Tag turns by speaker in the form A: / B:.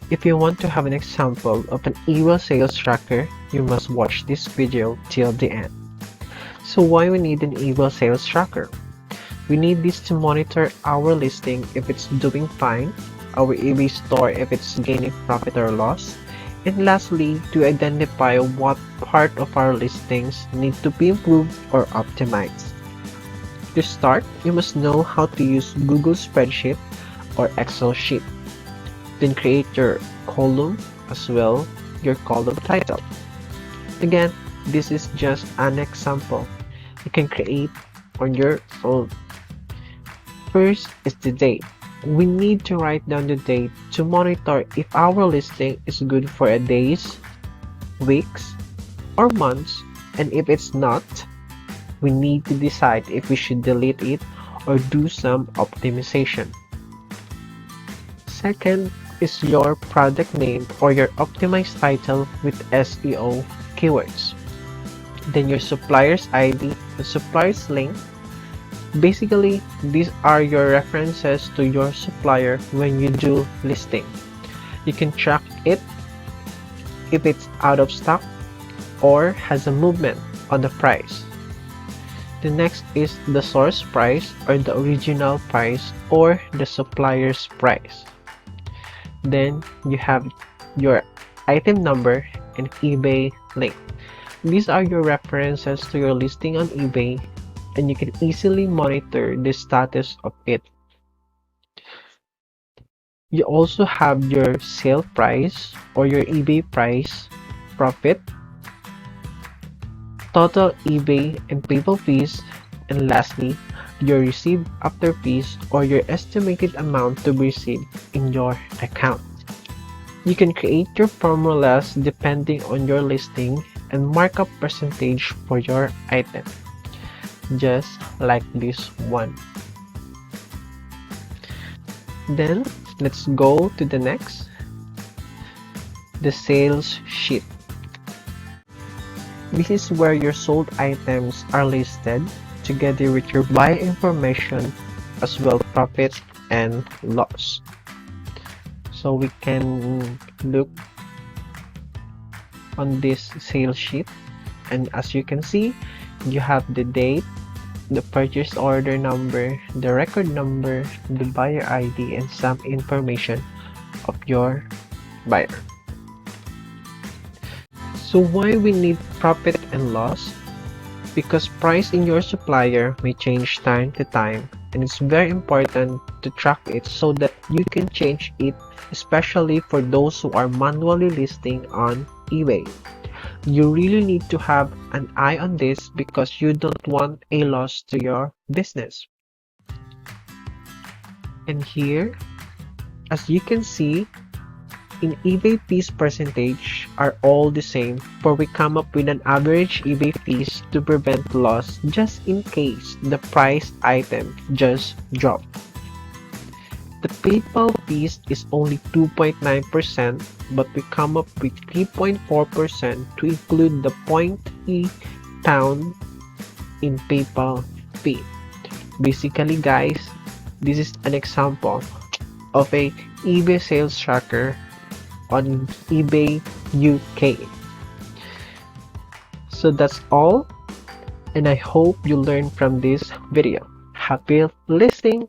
A: If you want to have an example of an email sales tracker, you must watch this video till the end. So why we need an email sales tracker? We need this to monitor our listing if it's doing fine, our eBay store if it's gaining profit or loss, and lastly, to identify what part of our listings need to be improved or optimized. To start, you must know how to use Google Spreadsheet or Excel sheet. Then create your column as well, your column title. Again, this is just an example. You can create on your own. First is the date. We need to write down the date to monitor if our listing is good for a days, weeks, or months, and if it's not, we need to decide if we should delete it or do some optimization. Second is your product name or your optimized title with SEO keywords. Then your supplier's ID, the supplier's link. Basically, these are your references to your supplier when you do listing. You can track it if it's out of stock or has a movement on the price. The next is the source price or the original price or the supplier's price. Then you have your item number and eBay link. These are your references to your listing on eBay, and you can easily monitor the status of it. You also have your sale price or your eBay price, profit, total eBay and PayPal fees, and lastly, your received after fees or your estimated amount to be received in your account. You can create your formulas depending on your listing and markup percentage for your item, just like this one. Then let's go to the next, the sales sheet. This is where your sold items are listed together with your buyer information as well profit and loss. So we can look on this sales sheet, and as you can see, you have the date, the purchase order number, the record number, the buyer ID, and some information of your buyer. So why we need profit and loss? Because price in your supplier may change time to time, and it's very important to track it so that you can change it, especially for those who are manually listing on eBay. You really need to have an eye on this because you don't want a loss to your business. And here, as you can see, in eBay fees percentage are all the same, for we come up with an average eBay fees to prevent loss just in case the price item just dropped. The PayPal fees is only 2.9%, but we come up with 3.4% to include the £0.3 in PayPal fee. Basically guys, this is an example of a eBay sales tracker on eBay UK. So that's all, and I hope you learned from this video. Happy listening!